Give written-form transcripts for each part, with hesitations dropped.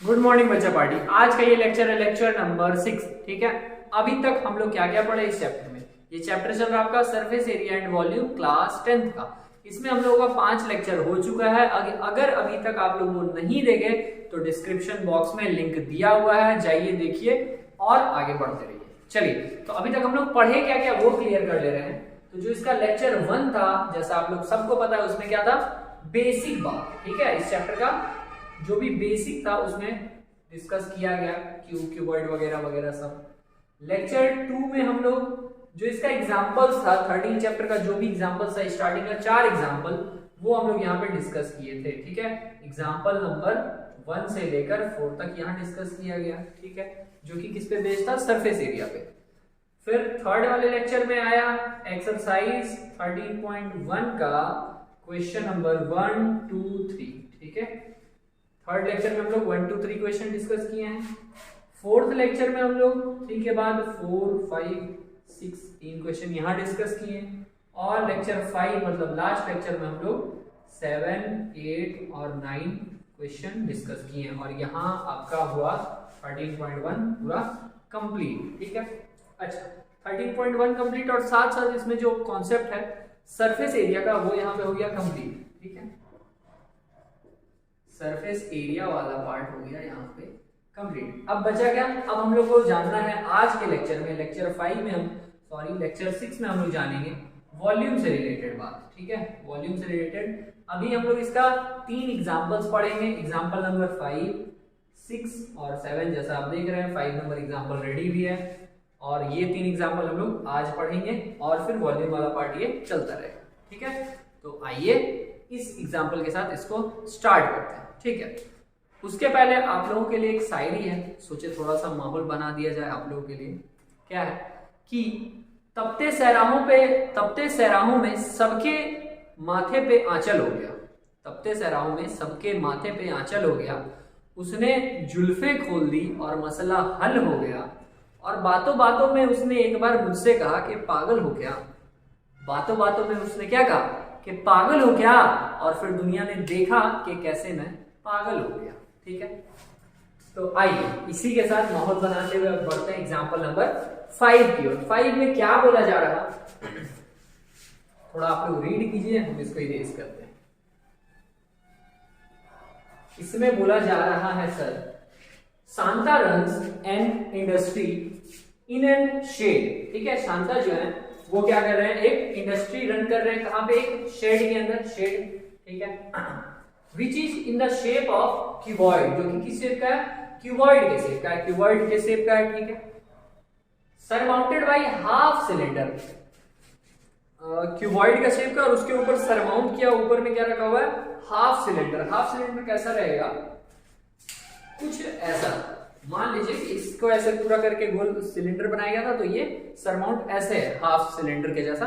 Good morning बच्चा party. आज का ये लेक्चर है लेक्चर नंबर 6। ठीक है, अभी तक हम लोग क्या क्या पढ़े इस चैप्टर में। ये चैप्टर चल रहा है आपका surface area and volume class 10th का। इसमें हम लोगों का 5 लेक्चर हो चुका है। अगर अभी तक आप लोग वो नहीं देखे तो डिस्क्रिप्शन बॉक्स में लिंक दिया हुआ है, जाइए देखिए और आगे बढ़ते रहिए। चलिए, तो अभी तक हम लोग पढ़े क्या क्या वो क्लियर कर ले रहे हैं। तो जो इसका लेक्चर 1 था, जैसा आप लोग सबको पता है, उसमें क्या था, बेसिक बात। ठीक है, इस चैप्टर का जो भी बेसिक था उसमें डिस्कस किया गया, क्यूबॉइड वगैरह वगैरह सब। लेक्चर 2 में हम लोग जो इसका एग्जांपल्स था, 13 चैप्टर का जो भी एग्जांपल्स था, स्टार्टिंग का 4 एग्जांपल वो हम लोग यहाँ पे डिस्कस किए थे। ठीक है, एग्जांपल नंबर 1 से लेकर 4 तक यहाँ डिस्कस किया गया। ठीक है, जो कि किस पे बेस्ड था, सरफेस एरिया पे। फिर थर्ड वाले लेक्चर में आया एक्सरसाइज 13.1 का क्वेश्चन नंबर 1, 2, 3। ठीक है, थर्ड लेक्चर में हम लोग 1, 2, 3 क्वेश्चन डिस्कस किए हैं। फोर्थ लेक्चर में हम लोग 3 के बाद 4, 5, 6 3 क्वेश्चन यहाँ डिस्कस किए। और लेक्चर 5 मतलब लास्ट लेक्चर में हम लोग 7, 8 और 9 क्वेश्चन डिस्कस किए हैं। और यहाँ आपका हुआ 13.1 पूरा कंप्लीट। ठीक है, अच्छा 13.1 कंप्लीट और साथ साथ इसमें जो कॉन्सेप्ट है सरफेस एरिया का वो यहाँ पे हो गया कंप्लीट। ठीक है, सरफेस एरिया वाला पार्ट हो गया यहाँ पे कंप्लीट। अब बचा क्या, अब हम लोग को जानना है आज के लेक्चर में, लेक्चर 5 में हम लेक्चर 6 में हम लोग जानेंगे वॉल्यूम से रिलेटेड बात। ठीक है, वॉल्यूम से रिलेटेड अभी हम लोग इसका 3 एग्जांपल्स पढ़ेंगे। एग्जांपल नंबर 5, 6 और 7 जैसा आप देख रहे हैं। 5 नंबर एग्जांपल रेडी भी है और ये 3 एग्जांपल हम लोग आज पढ़ेंगे और फिर वॉल्यूम वाला पार्ट ये चलता रहेगा। ठीक है, तो आइए इस एग्जांपल के साथ इसको स्टार्ट करते हैं। ठीक है, उसके पहले आप लोगों के लिए एक शायरी है, सोचे थोड़ा सा माहौल बना दिया जाए आप लोगों के लिए। क्या है कि तपते सैराहों में सबके माथे पे आंचल हो गया। तपते सैराहों में सबके माथे पे आंचल हो गया। उसने जुल्फे खोल दी और मसला हल हो गया। और बातों बातों में उसने एक बार मुझसे कहा कि पागल हो क्या। बातों बातों में उसने क्या कहा कि पागल हो क्या। और फिर दुनिया ने देखा कि कैसे मैं पागल हो गया। ठीक है, तो आइए इसी के साथ माहौल बनाते हुए बढ़ते हैं एग्जांपल नंबर 5 की ओर। 5 में क्या बोला जा रहा, थोड़ा आप लोग रीड कीजिए, हम इसको इरेज करते हैं। इसमें बोला जा रहा है sir, Shanta runs an industry in an shed. ठीक है, शांता जो है वो क्या कर रहे हैं, एक इंडस्ट्री रन कर रहे हैं। कहां पे, एक शेड के अंदर, शेड। ठीक है, which is in the shape of cuboid, जो कि किस शेप का है, क्यूबॉइड के शेप का है। क्यूबॉइड के शेप का है। ठीक है, surmounted by half cylinder, cuboid का शेप का और उसके ऊपर सरमाउंट किया, ऊपर में क्या रखा हुआ है, हाफ सिलेंडर। हाफ सिलेंडर कैसा रहेगा, कुछ ऐसा। मान लीजिए कि इसको ऐसे पूरा करके गोल सिलेंडर बनाया गया था, तो ये सरमाउंट ऐसे है हाफ सिलेंडर के जैसा,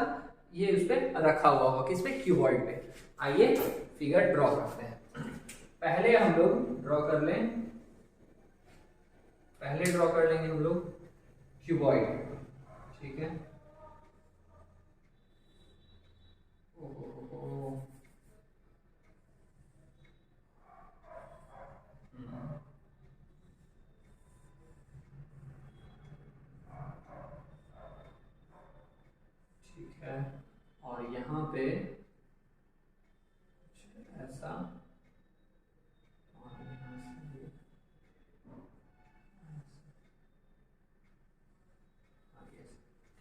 ये उस पे रखा हुआ होगा, किस पे, क्यूबॉइड पे। आइए फिगर ड्रॉ करते हैं। पहले हम लोग ड्रॉ कर लें, पहले ड्रॉ कर लेंगे हम लोग क्यूबॉइड। ठीक है, ठीक है, और यहाँ पे ऐसा, और यहाँ से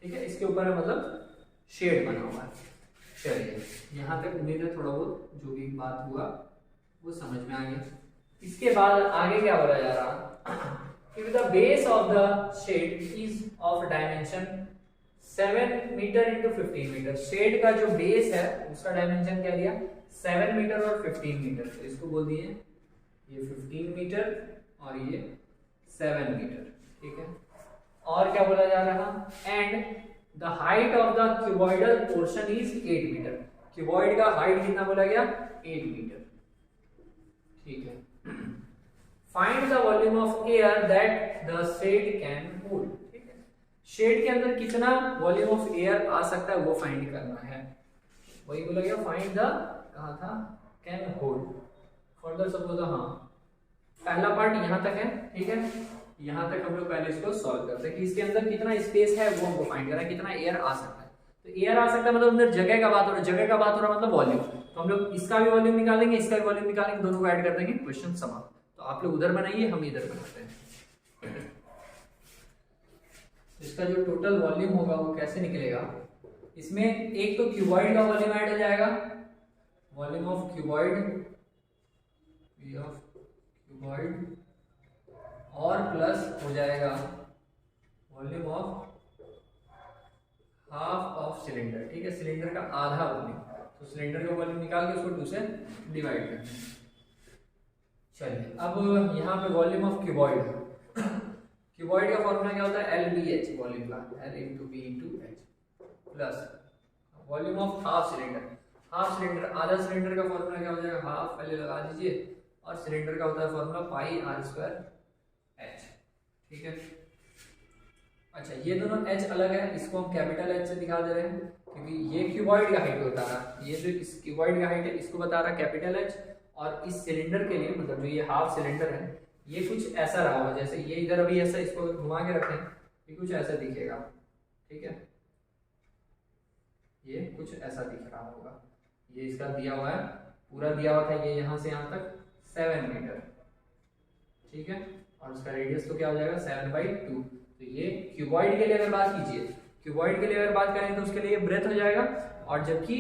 ठीक है, इसके ऊपर है मतलब शेड बना हुआ है। चलिए यहाँ तक उम्मीद है थोड़ा बहुत जो भी बात हुआ वो समझ में आ गया। इसके बाद आगे क्या बोला जा रहा, if the base of the shade is of dimension 7 metre into 15 metre. Shed का जो बेस है उसका डायमेंशन क्या दिया, 7 मीटर और 15 मीटर। तो इसको बोल दिए ये 15 मीटर और ये 7 मीटर। ठीक है, और क्या बोला जा रहा, and the height of the cuboidal portion is 8 metre. Cuboid का हाइट कितना बोला गया, 8 मीटर। ठीक है, find the volume of air that the shed can hold. ठीक है, शेड के अंदर कितना वॉल्यूम ऑफ एयर आ सकता है वो फाइंड करना है। वही बोला गया, फाइंड द, कहा था, कैन होल्ड। फर्दर सपोज, हाँ पहला पार्ट यहाँ तक है, ठीक है। यहाँ तक हम लोग पहले इसको सॉल्व करते हैं कि इसके अंदर कितना स्पेस है वो हमको फाइंड करना है, कितना एयर आ सकता है। तो एयर आ सकता है मतलब अंदर जगह का बात हो रहा है, जगह का बात हो रहा है मतलब वॉल्यूम। तो हम लोग इसका भी वॉल्यूम निकालेंगे, इसका भी वॉल्यूम निकालेंगे, दोनों को ऐड कर देंगे, क्वेश्चन समाप्त। तो आप लोग उधर बनाइए, हम इधर बनाते हैं। इसका जो टोटल वॉल्यूम होगा वो कैसे निकलेगा, इसमें एक तो क्यूबॉइड का वॉल्यूम ऐड हो जाएगा, वॉल्यूम ऑफ क्यूबॉइड, और प्लस हो जाएगा volume of half of cylinder, ठीक है, सिलेंडर का आधा वॉल्यूम। तो सिलेंडर का वॉल्यूम निकाल के उसको 2 से डिवाइड करते हैं। चलिए अब यहाँ पे वॉल्यूम ऑफ क्यूबॉइड, क्यूबॉइड का फॉर्मूला क्या होता है, LBH वॉल्यूम का, L into B into H, plus volume of half cylinder, half cylinder आधा सिलेंडर का फॉर्मूला क्या हो जाएगा, हाफ पहले लगा दीजिए, और सिलेंडर का होता है formula pi R square H, ठीक है। अच्छा ये दोनों एच अलग है, इसको हम कैपिटल एच से दिखा दे रहे हैं क्योंकि ये क्यूबॉइड का हाइट बता रहा है, ये जो इस क्यूबॉइड का हाइट है इसको बता रहा है कैपिटल एच, और इस सिलेंडर के लिए मतलब जो ये हाफ सिलेंडर है ये कुछ ऐसा रहा होगा, जैसे ये इधर अभी ऐसा, इसको घुमा के रखें ये कुछ ऐसा दिखेगा, ठीक है, ये कुछ ऐसा दिख रहा होगा, ये इसका दिया हुआ है, पूरा दिया हुआ था ये यहाँ से यहाँ तक 7 मीटर, ठीक है, और उसका रेडियस तो क्या हो जाएगा 7/2। तो ये क्यूबॉइड के लिए अगर बात कीजिए, क्यूबॉइड के लिए अगर बात करें तो उसके लिए ब्रेथ हो जाएगा, और जबकि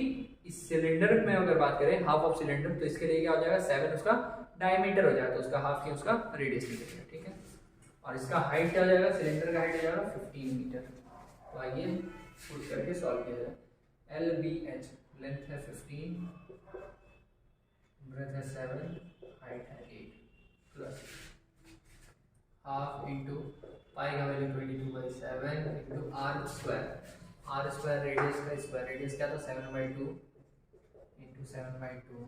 इस सिलेंडर में अगर बात करें हाफ ऑफ सिलेंडर, तो इसके लिए क्या हो जाएगा 7 उसका डायमीटर हो जाएगा, तो उसका हाफ की उसका रेडियस निकलेगा, ठीक है। और इसका हाइट क्या हो जाएगा, सिलेंडर का हाइट हो जाएगा 15 मीटर। तो आइए पुट करके सॉल्व किया जाए। LBH लेंथ है 15, ब्रेथ है 7, हाइट है 8, प्लस हाफ इंटू पाई का value 22/7 into R square radius का स्क्वायर, रेडियस क्या था 7/2 इंटू 7/2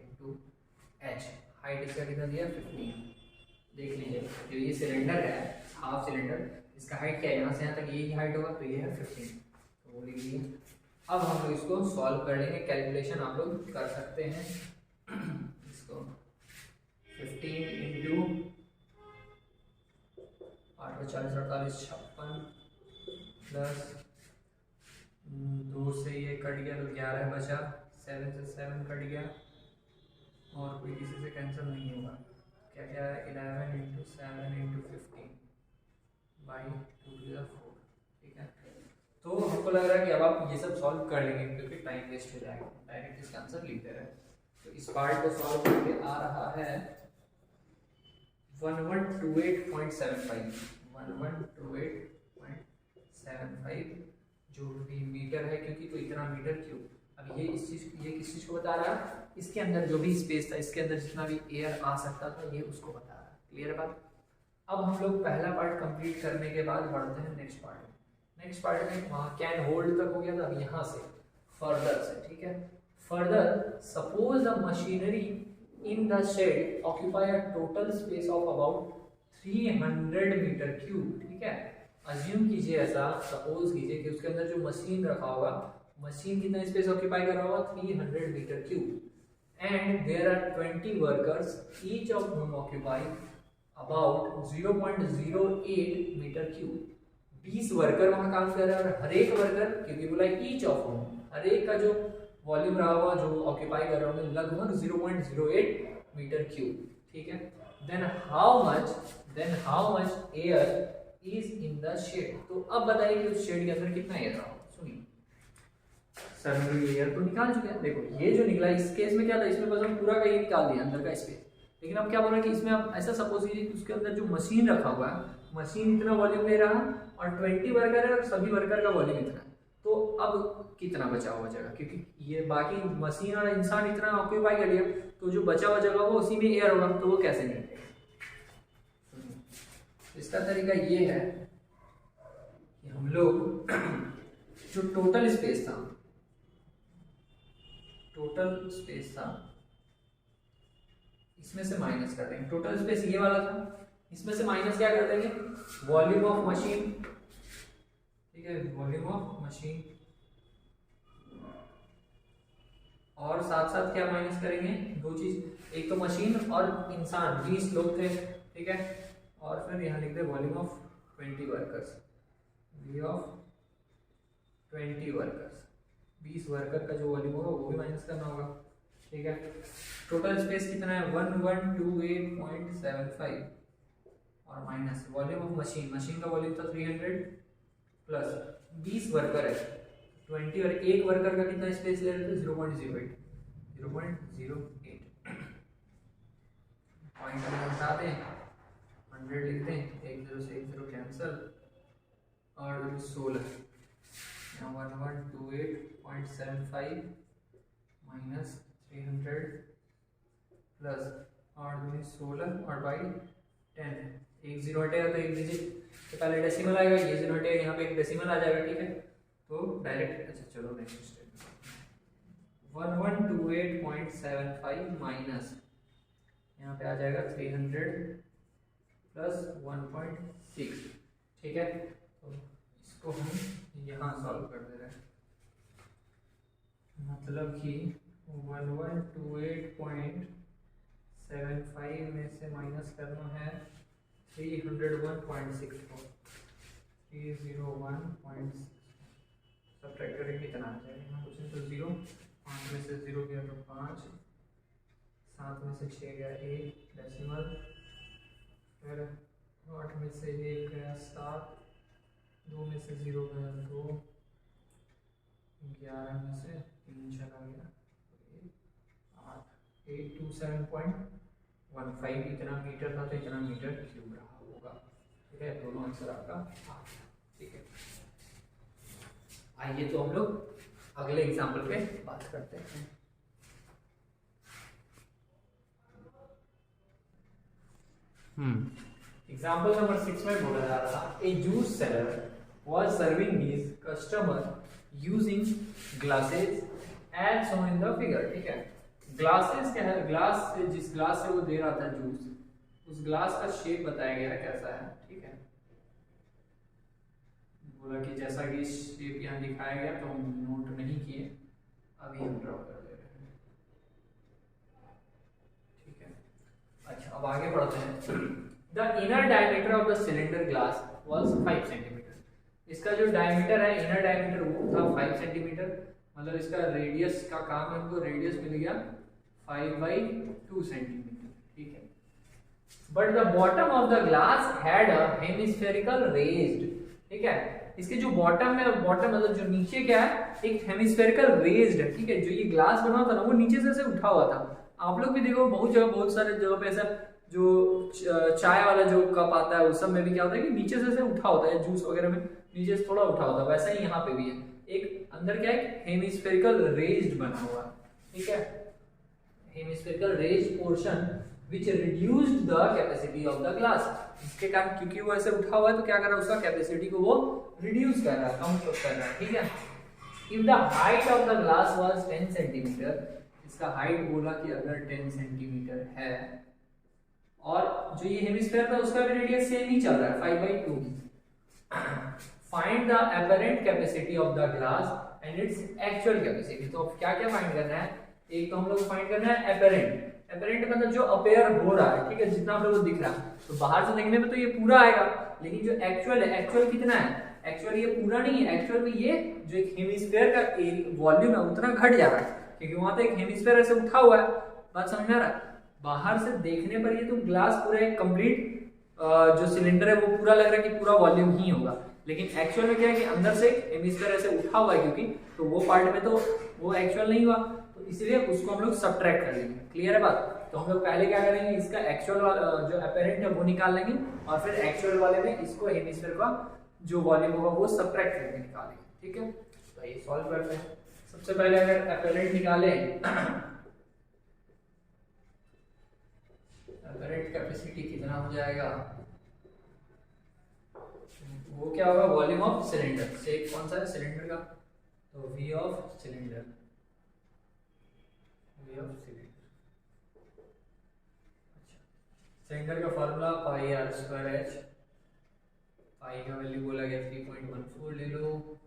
इंटू एच, हाइट इसका कितना दिया 15। देख लीजिए जो ये सिलेंडर है हाफ सिलेंडर, इसका हाइट क्या है, यहाँ से यहाँ तक यही हाइट होगा, तो ये है 15, तो वो लिख लीजिए। अब हम लोग इसको सॉल्व कर लेंगे, कैलकुलेशन आप लोग कर सकते हैं। इसको 15 इंटू 8 40 48 56 प्लस 2 से ये कट गया तो 11 बचा, 7 से 7 कट गया, और कोई किसी से कैंसिल नहीं होगा, क्या क्या है 11 इंटू 7 इंटू 15 बाई 2/4, ठीक है। तो हमको लग रहा है कि अब आप ये सब सॉल्व कर लेंगे क्योंकि टाइम वेस्ट हो जाएगा, डायरेक्ट इसका आंसर लिख दे रहे हैं। तो इस पार्ट को सॉल्व करके आ रहा है 1128.75 जो भी मीटर है, क्योंकि तो इतना मीटर क्यूब। अब ये इस चीज, ये किस चीज को बता रहा है, इसके अंदर जो भी स्पेस था, इसके अंदर जितना भी एयर आ सकता था ये उसको बता रहा है। क्लियर बात। अब हम लोग पहला पार्ट कंप्लीट करने के बाद बढ़ते हैं नेक्स्ट पार्ट में। नेक्स्ट पार्ट में वहाँ कैन होल्ड तक हो गया था, अब यहाँ से फर्दर से, ठीक है। Further suppose the machinery in the shed occupy a total space of about 300 metre cube, ठीक है। अज्यूम कीजिए ऐसा, सपोज कीजिए कि उसके अंदर जो मशीन रखा होगा, मशीन कितना स्पेस ऑक्यूपाई कर रहा होगा 300 metre cube, and there are 20 workers each of whom occupy about 0.08 metre cube. 20 worker वहां काम कर रहे हैं, और हर एक वर्कर, क्योंकि बोला ईच ऑफ whom, हर एक का जो वॉल्यूम रहा होगा जो ऑक्यूपाई कर रहे होंगे लगभग 0.08 मीटर क्यूब, ठीक है। Then how much air is in the shed. तो अब बताइए कि उस शेड के अंदर कितना एयर रहा होगा। सुनिए सर, हम एयर तो निकाल चुके हैं, देखो ये जो निकला इस केस में क्या था, इसमें बस हम पूरा का ये निकाल दिया अंदर का स्पेस, लेकिन अब क्या बोल रहे हैं कि इसमें आप ऐसा सपोज कीजिए कि उसके अंदर जो मशीन रखा हुआ है, मशीन इतना वॉल्यूम ले रहा है और 20 वर्कर है और सभी वर्कर का वॉल्यूम इतना है, तो अब कितना बचा हुआ जगह, क्योंकि ये बाकी मशीन और इंसान इतना ऑक्यूपाई कर लिया, तो जो बचा हुआ जगह होगा उसी में एयर होगा, तो वो कैसे निकलेगा। इसका तरीका ये है कि हम लोग जो टोटल स्पेस था इसमें से माइनस कर देंगे। टोटल स्पेस ये वाला था, इसमें से माइनस क्या कर देंगे, वॉल्यूम ऑफ मशीन, ठीक है, वॉल्यूम ऑफ मशीन और साथ साथ क्या माइनस करेंगे, दो चीज, एक तो मशीन और इंसान 20 लोग थे, ठीक है, और फिर यहाँ लिख दे volume of 20 workers, V of 20 workers, 20 worker का जो वॉल्यूम होगा वो भी माइनस करना होगा, ठीक है। टोटल स्पेस कितना है 1128.75 और minus volume of machine, machine का वॉल्यूम था 300 प्लस 20 वर्कर है 20 और एक वर्कर का कितना स्पेस ले रहे थे 0.08 पॉइंट में हटा दें 100 लिख दें, 1 0 से 1 0 कैंसिल और 16 1128.75 माइनस 300 प्लस और 16 और बाई 10, एक जीरो हटेगा तो एक डिजिट तो पहले डेसिमल आएगा, ये जीरो हटेगा यहाँ पे एक डेसिमल आ जाएगा, ठीक है। तो डायरेक्ट अच्छा चलो नेक्स्ट स्टेप 1128.75 माइनस यहाँ पे आ जाएगा 300 प्लस 1.6, ठीक है। तो इसको हम यहाँ सॉल्व कर दे रहे हैं, मतलब कि 1128.75 में से माइनस करना है 301.6 को 301.6 सब्ट्रैक्ट करेंगे कितना आ जाएगा, यहाँ कुछ तो 0, 5 में से 0 गया तो 5, 7 में से 6 गया 1 डेसिमल, फिर 8 में से 1 गया 7, 2 में से 0 गया 2, 11 में से 3 चला गया 8, 827.15 इतना मीटर था तो इतना मीटर क्यूब रहा होगा, ठीक है। दोनों आंसर आपका आ गया, ठीक है। आइए तो हम लोग अगले एग्जाम्पल पे बात करते हैं। एग्जाम्पल नंबर 6 में बोला जा रहा A juice seller was serving his customer using glasses as shown in the figure, ठीक है। ग्लासेस क्या है, ग्लास से जिस ग्लास से वो दे रहा था जूस, उस ग्लास का शेप बताया गया है कैसा है, ठीक है। बोला कि जैसा कि शेप यहाँ दिखाया गया तो हम नोट नहीं किए, अभी हम ड्रॉ कर दे रहे हैं, ठीक है। अच्छा अब आगे बढ़ते हैं। The inner diameter of the cylinder glass was 5 centimetre, इसका जो डायमीटर है इनर डायमीटर वो था 5 सेंटीमीटर, मतलब इसका रेडियस का काम है, हमको रेडियस मिल गया 5/2 सेंटीमीटर, ठीक है। But the bottom of the glass had a hemispherical raised, ठीक है। इसके जो बॉटम है, बॉटम मतलब जो नीचे क्या है, एक हेमिस्फेरिकल रेज्ड है, ठीक है। जो ये ग्लास बना था ना वो नीचे से ऐसे उठा हुआ था, आप लोग भी देखो बहुत जगह, बहुत सारे जगह पे ऐसा जो चाय वाला जो कप आता है उस सब में भी क्या होता है कि नीचे से ऐसे उठा होता है, जूस वगैरह में नीचे से थोड़ा उठा होता है, वैसा ही यहाँ पे भी है, एक अंदर क्या है हेमिस्फेरिकल रेज्ड बना हुआ, ठीक है। Hemispherical raised portion which reduced the capacity of the glass, इसके कारण क्योंकि वो ऐसे उठा हुआ है तो क्या कर रहा है, उसका कैपेसिटी को वो रिड्यूस कर रहा है, कम कर रहा है, ठीक है। If the height of the glass was 10 centimetre, इसका हाइट बोला कि अगर 10 सेंटीमीटर है और जो ये हेमिस्फेयर था उसका भी रेडियस सेम ही चल रहा है 5/2, find the apparent capacity of the glass and its actual capacity. तो अब क्या क्या फाइंड करना है, एक तो हम लोग को फाइंड करना है अपरेंट, अपरेंट मतलब जो अपेयर हो रहा है, ठीक है, जितना हम लोग को दिख रहा है, तो बाहर से देखने में तो ये पूरा आएगा, लेकिन जो एक्चुअल है, एक्चुअल कितना है, एक्चुअल ये पूरा नहीं है, एक्चुअल में ये जो एक हेमिस्फेयर का वॉल्यूम है उतना घट जा रहा है, क्योंकि वहां तो एक हेमिस्फेयर ऐसे उठा हुआ है, बात समझ में आ रहा है। बाहर से देखने पर ये तो ग्लास पूरा एक कंप्लीट जो सिलेंडर है वो पूरा लग रहा है कि पूरा वॉल्यूम ही होगा, लेकिन एक्चुअल में क्या है कि अंदर से हेमिस्फेयर ऐसे उठा हुआ है, क्योंकि तो वो पार्ट में तो वो एक्चुअल नहीं हुआ, तो इसलिए उसको हम लोग सब्ट्रैक्ट कर लेंगे। क्लियर है बात। तो हम लोग पहले क्या करेंगे, इसका एक्चुअल जो अपेरेंट है वो निकाल लेंगे और फिर एक्चुअल वाले में इसको हेमिस्फीयर का जो वॉल्यूम होगा वो सब्ट्रैक्ट करके निकालेंगे। ठीक है, तो ये सॉल्व करते हैं। सबसे पहले अगर अपेरेंट निकाले, अपेरेंट कैपेसिटी कितना हो जाएगा, वो क्या होगा, वॉल्यूम ऑफ सिलेंडर से कौन सा है सिलेंडर का, तो V of cylinder, V of cylinder. अच्छा, सिलेंडर का formula pi R square H, pi का वैल्यू बोला गया 3.14 ले लो,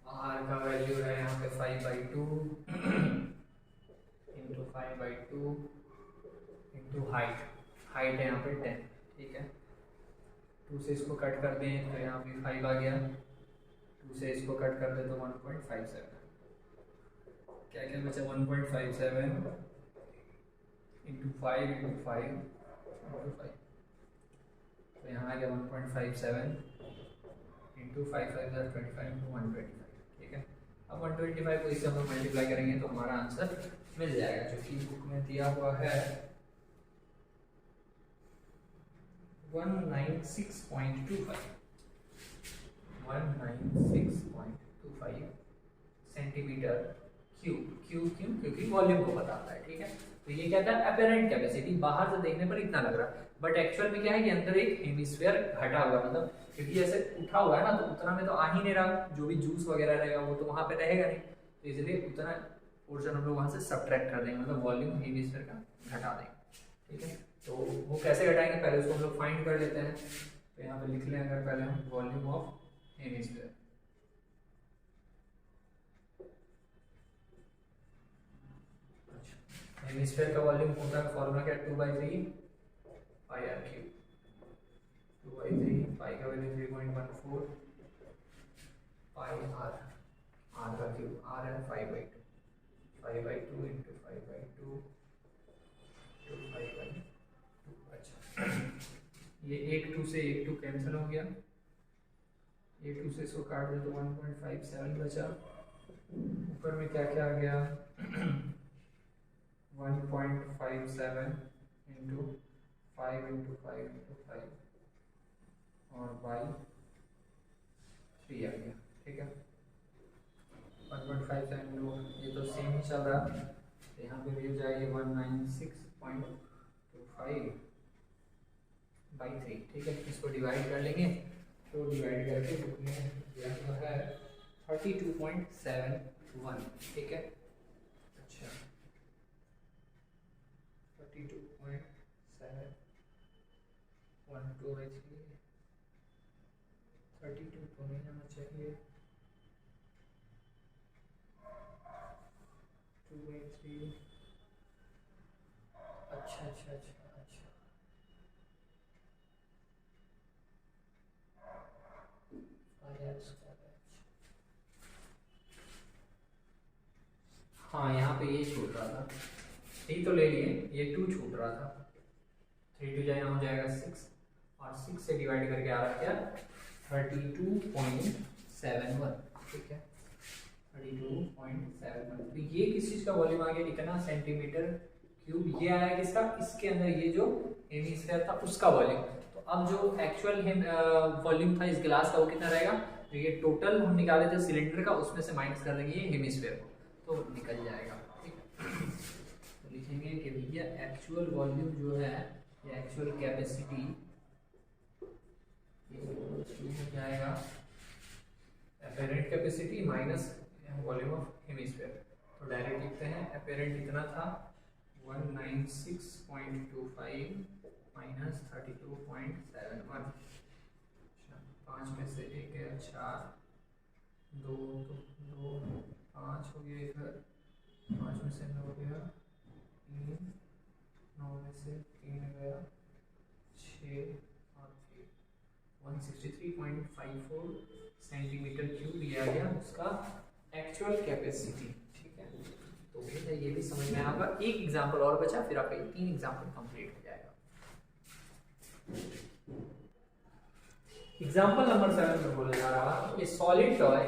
आर का वैल्यू है यहाँ पे 5/2, 5/2 इंटू हाइट, हाइट है यहाँ पे 10, ठीक है। 2 से इसको कट कर दें तो यहाँ पे 5 आ गया, 2 से इसको कट कर दे तो 1.57, क्या क्या बचा 1.57 इंटू 5 इंटू 5 इंटू 5, तो यहाँ आ गया 1.57 इंटू 5 5 25 इंटू 125, ठीक है। अब 125 को इससे हम लोग मल्टीप्लाई करेंगे तो हमारा आंसर मिल जाएगा, जो कि बुक में दिया हुआ है 196.25 सेंटीमीटर क्यूब। क्यूब क्यों? क्योंकि वॉल्यूम को बताता है, ठीक है। तो ये क्या था, अपेरेंट कैपेसिटी, बाहर से देखने पर इतना लग रहा है, बट एक्चुअल में क्या है कि अंदर एक हेमिस्फीयर घटा हुआ है, मतलब क्योंकि ऐसे उठा हुआ है ना, तो उतना में तो आ ही नहीं रहा, जो भी जूस वगैरह रहेगा वो तो वहां पे रहेगा नहीं, तो इसलिए उतना पोर्शन हम लोग वहां से सब्ट्रैक्ट कर देंगे, मतलब वॉल्यूम हेमिस्फीयर का घटा देंगे, ठीक है। तो वो कैसे घटाएंगे, पहले उसको हम लोग फाइंड कर लेते हैं। तो यहाँ पे लिख लें अगर पहले हम वॉल्यूम ऑफ हेमिस्फीयर, हेमिस्फीयर का वॉल्यूम होता है, फॉर्मूला क्या है, 2/3 पाई आर क्यूब, 2/3 पाई का वैल्यू 3.14 पाई आर, आर का क्यूब, आर है 5/2, 5/2 इंटू 5/2 टू 5/2। अच्छा, ये 1 2 से 1 2 कैंसिल हो गया, 1 2 से इसको काट दे तो 1.57 बचा, ऊपर में क्या क्या आ गया 1.57 इंटू 5 इंटू 5 इंटू 5 और बाई 3 आ गया, ठीक है। 1.57 ये तो सेम ही चल रहा है, तो यहाँ पे भी हो जाएगी 196.25/3, ठीक है। इसको डिवाइड कर लेंगे, तो डिवाइड करके बुक में दिया हुआ है 32.71, ठीक है। अच्छा, 32.712/3, 32 तो नहीं आना चाहिए, 2/3, अच्छा अच्छा अच्छा अच्छा, हाँ यहाँ पे ये छूट रहा था, 3 तो ले लिए, ये 2 छूट रहा था, 3 2 जाए हो जाएगा 6, और 6 से डिवाइड करके आ रहा क्या 32.71, ठीक है, 32.71। तो ये किस चीज का वॉल्यूम आ गया, इतना सेंटीमीटर क्यूब, ये आया किसका, इसके अंदर ये जो हेमिस्फीयर था उसका वॉल्यूम। तो अब जो एक्चुअल वॉल्यूम था इस गिलास का वो कितना रहेगा, तो ये टोटल हम निकाले थे सिलेंडर का, उसमें से माइनस कर देंगे ये हेमिस्फीयर को, तो निकल जाएगा, ठीक है। तो लिखेंगे कि भैया एक्चुअल वॉल्यूम जो है, ये एक्चुअल कैपेसिटी हो जाएगा apparent capacity minus volume of hemisphere. तो डायरेक्ट लिखते हैं एपेरेंट इतना था 196.25 माइनस 32.71, 5 में से 1 गया 4, 2 तो 2 5 हो गया इधर, 5 में से 9 गया 3, 9 में से 3 गया 6 और 3, 163.54 सेंटीमीटर क्यूब ये आ गया उसका एक्चुअल कैपेसिटी, ठीक है। तो ये भी समझ में आएगा। एक एग्जांपल और बचा, फिर आपका ये 3 एग्जांपल कंप्लीट हो जाएगा। एग्जांपल नंबर 7 में बोला जा रहा है, ए solid toy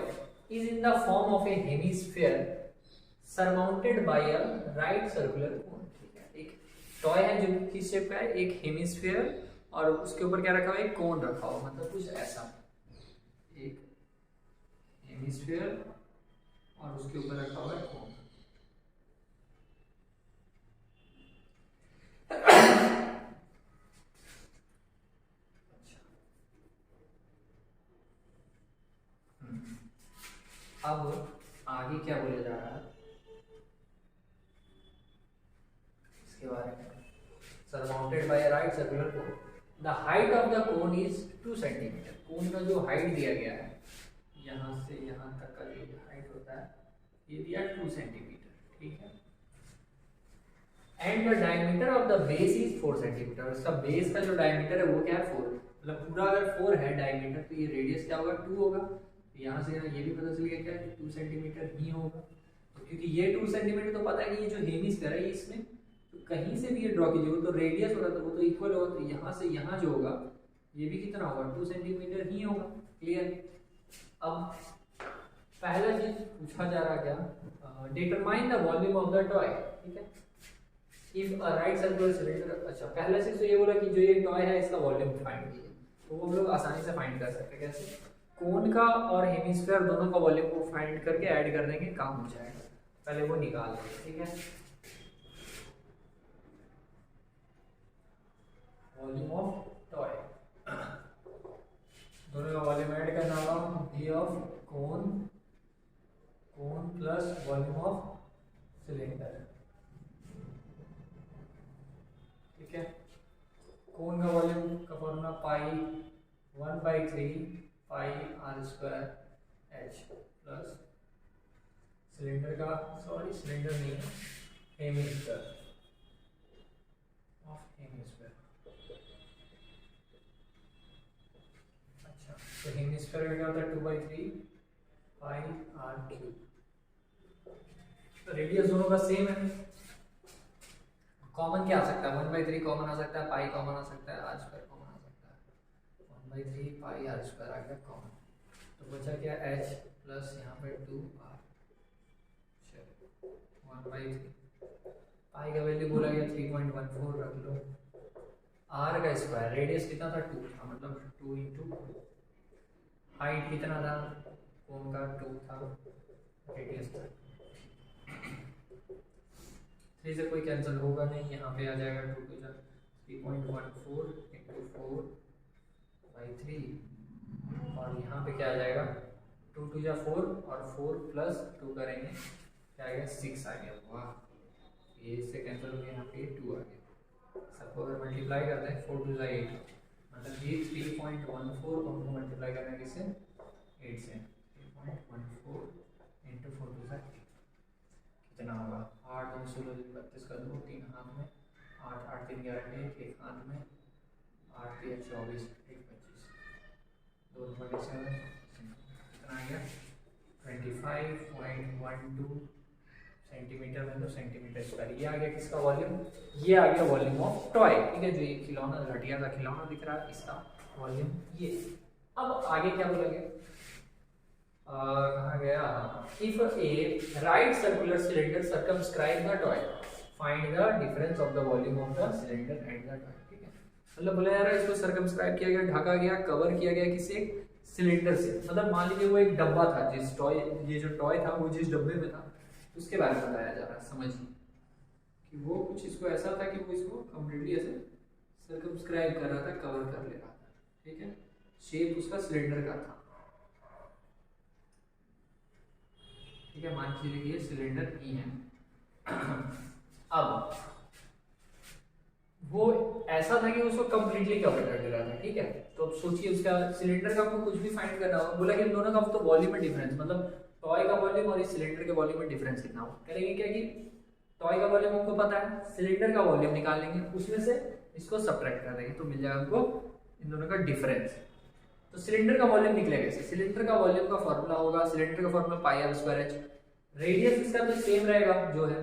is in the form of A hemisphere surmounted bye a right circular कोन, ठीक है। एक टॉय है जो किस शेप का है, एक हेमिस्फीयर, और उसके ऊपर क्या रखा हुआ है, एक कोन रखा हुआ, मतलब कुछ ऐसा, एक हेमिस्फीयर और उसके ऊपर रखा हुआ है कोन। अब आगे क्या बोला जा रहा है इसके बारे में, surmounted by right circular cone, the height of the cone is 2 centimetre. Cone का जो हाइट दिया गया है, यहाँ से यहाँ तक का जो हाइट होता है, ये दिया 2 सेंटीमीटर, ठीक है। And the diameter of the base is 4 centimetre. इसका बेस का जो डायमीटर है वो क्या है 4, मतलब पूरा अगर 4 है डायमीटर तो ये रेडियस क्या होगा 2 होगा। तो यहाँ से यहाँ ये भी पता चल गया क्या है 2 सेंटीमीटर ही होगा। तो क्योंकि ये 2 सेंटीमीटर तो पता है कि ये जो हेमिस्फीयर है इसमें तो कहीं से भी ये ड्रॉ कीजिए तो रेडियस होगा तो वो तो इक्वल होगा, तो यहाँ से यहाँ जो होगा ये भी कितना होगा 2 सेंटीमीटर ही होगा। क्लियर। अब पहला चीज पूछा जा रहा क्या, determine the volume of the toy. ठीक है, if a right circular cylinder, अच्छा पहला चीज तो ये बोला कि जो ये टॉय है इसका वॉल्यूम फाइंड कीजिए, तो वो हम लोग आसानी से फाइंड कर सकते हैं। कैसे, कोन का और हेमिस्फीयर दोनों का वॉल्यूम को फाइंड करके ऐड कर देंगे, काम हो जाएगा। पहले वो निकाल लेंगे। ठीक है, वॉल्यूम ऑफ टॉय, दोनों का वॉल्यूम ऐड करना होगा, v of cone, cone plus volume of cylinder. ठीक है, कोन का वॉल्यूम का फॉर्मूला पाई 1/3 पाई r square h plus cylinder का, सॉरी सिलेंडर नहीं है, हेमिस्फीयर ऑफ हेमिस्फीयर। अच्छा तो हेमिस्फीयर का क्या होता है 2/3 पाई r क्यूब। तो रेडियस दोनों का सेम है, कॉमन क्या आ सकता है 1/3 कॉमन आ सकता है, पाई कॉमन आ सकता है, r स्क्वायर कॉमन आ सकता है। 1/3 पाई r स्क्वायर आ गया कॉमन, तो बचा क्या h प्लस यहाँ पे 2r। चलो 1/3 पाई का वैल्यू बोला गया 3.14 रख लो, r का स्क्वायर, रेडियस कितना था 2 था, मतलब 2 इंटू हाइट कितना था कोन का 2 था, रेडियस था 3 से कोई कैंसिल होगा नहीं, यहाँ पे आ जाएगा 2 to 3.14 इंटू 4/3 और यहाँ पे क्या आ जाएगा 2 to 4 और 4 प्लस 2 करेंगे क्या आ गया 6 आ गया। वाह, ये इससे कैंसिल हो गया, यहाँ पे 2 आ गया। सबको अगर मल्टीप्लाई करते हैं 4 to 8, मतलब ये 3.14 को हमको मल्टीप्लाई करना है किससे 8 से, 3.14 इंटू 4 to 8 कितना होगा 8 2 16 32 का 2 3 हाथ में, 8 8 3 11 एक हाथ में, 8 3 24 1 25 2.7 कितना आ गया 25.12 सेंटीमीटर में, तो सेंटीमीटर स्क्वायर। ये आ गया किसका वॉल्यूम, ये आ गया वॉल्यूम ऑफ टॉय। ठीक है, जो ये खिलौना घटिया का खिलौना दिख रहा है इसका वॉल्यूम ये। अब आगे क्या बोला गया, कहाँ गया, if A right circular cylinder circumscribe the toy find the difference of the volume of the cylinder and the toy. ठीक है, मतलब बोला जा रहा है इसको सर्कमस्क्राइब किया गया, ढका गया, कवर किया गया किसी सिलेंडर से, मतलब मान लीजिए वो एक डब्बा था, जिस टॉय, ये जो टॉय था वो जिस डब्बे में था उसके बारे में बताया जा रहा है। समझिए कि वो कुछ इसको ऐसा था कि वो इसको कम्प्लीटली ऐसे सर्कमस्क्राइब कर रहा था, कवर कर ले रहा था। ठीक है, शेप उसका सिलेंडर का था। ठीक है, मान लीजिए कि ये सिलेंडर ही है। अब वो ऐसा था कि उसको कम्प्लीटली कवर कर दे रहा था। ठीक है, तो अब सोचिए उसका सिलेंडर का आपको कुछ भी फाइंड करना हो, बोला कि इन दोनों का तो वॉल्यूम में डिफरेंस, मतलब टॉय का वॉल्यूम और इस सिलेंडर के वॉल्यूम में डिफरेंस कितना हो, करेंगे क्या कि टॉय का वॉल्यूम हमको पता है, सिलेंडर का वॉल्यूम निकाल लेंगे, उसमें से इसको सब्ट्रैक्ट कर देंगे तो मिल जाएगा हमको इन दोनों का डिफरेंस। तो सिलेंडर का वॉल्यूम निकलेगा इससे, सिलेंडर का वॉल्यूम का फॉर्मूला होगा, सिलेंडर का फॉर्मूला पाई r स्क्वायर h, रेडियस इसका तो सेम रहेगा जो है,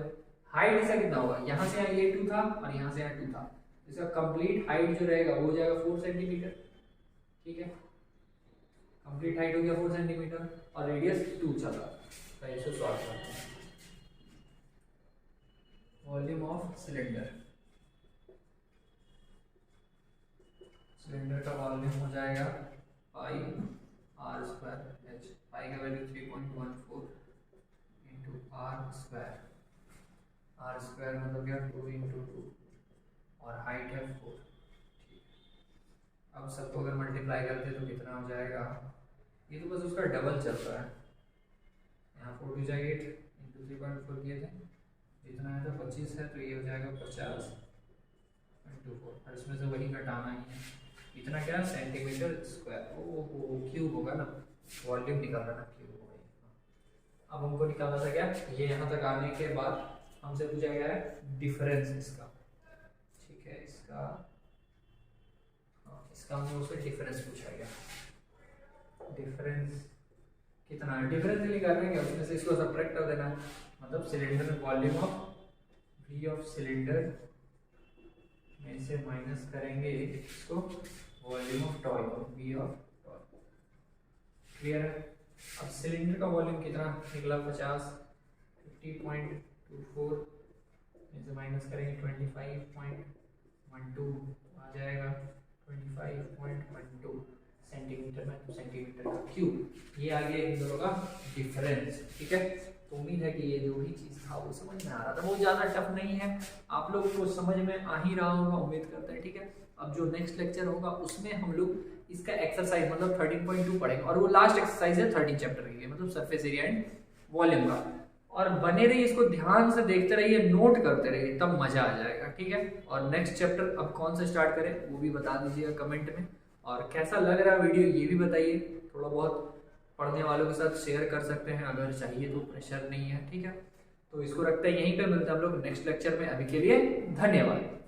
हाइट इसका कितना होगा, यहाँ से यहाँ ये 2 था और यहाँ से यहाँ 2 था, इसका कंप्लीट हाइट जो रहेगा वो हो जाएगा 4 सेंटीमीटर। ठीक है, कंप्लीट हाइट हो गया 4 सेंटीमीटर और रेडियस 2 चला, तो इसे सॉल्व करते हैं। वॉल्यूम ऑफ सिलेंडर, सिलेंडर का वॉल्यूम हो जाएगा पाई r स्क्वायर h, पाई का value 3.14 into r square, r square मतलब क्या 2 इंटू 2 और हाइट है 4। अब सबको अगर मल्टीप्लाई करते तो कितना हो जाएगा, ये तो बस उसका डबल चल रहा है, यहाँ 4 टू 8 इंटू 3.4 किए थे, जितना है तो 25 है, तो ये हो जाएगा 50 इंटू 4, और इसमें से वही घटाना ही है, इतना क्या सेंटीमीटर स्क्वायर। ओ क्यूब होगा ना, वॉल्यूम निकालना ना, क्यूब होगा। अब हमको निकालना था क्या, ये यहाँ तक आने के बाद हमसे पूछा गया है डिफरेंस इसका, ठीक है, इसका हमने उससे डिफरेंस पूछा गया। डिफरेंस कितना है, डिफरेंस निकाल रहे हैं, उसमें से इसको सब्ट्रैक्ट कर देना है, मतलब cylinder volume of V of cylinder में से माइनस करेंगे इसको volume of toy V of toy. Clear है? अब सिलेंडर का वॉल्यूम कितना निकला 50.24 में से माइनस करेंगे 25.12 आ जाएगा 25.12 सेंटीमीटर में सेंटीमीटर का क्यूब। ये आ गया इन दोनों का डिफरेंस। ठीक है, तो उम्मीद है कि ये जो भी चीज था वो समझ में आ रहा था, बहुत ज्यादा टफ नहीं है, आप लोग को समझ में आ ही रहा होगा उम्मीद करते हैं। ठीक है, अब जो नेक्स्ट लेक्चर होगा उसमें हम लोग इसका एक्सरसाइज मतलब 13.2 पढ़ेंगे, और वो लास्ट एक्सरसाइज है 13 चैप्टर की, मतलब सरफेस एरिया एंड वॉल्यूम का। और बने रहिए, इसको ध्यान से देखते रहिए, नोट करते रहिए, तब मजा आ जाएगा। ठीक है, और नेक्स्ट चैप्टर अब कौन सा स्टार्ट करें वो भी बता दीजिएगा कमेंट में, और कैसा लग रहा है वीडियो ये भी बताइए। थोड़ा बहुत पढ़ने वालों के साथ शेयर कर सकते हैं अगर चाहिए तो, प्रेशर नहीं है। ठीक है, तो इसको रखते हैं यहीं पे, मिलते हैं हम लोग नेक्स्ट लेक्चर में। अभी के लिए धन्यवाद।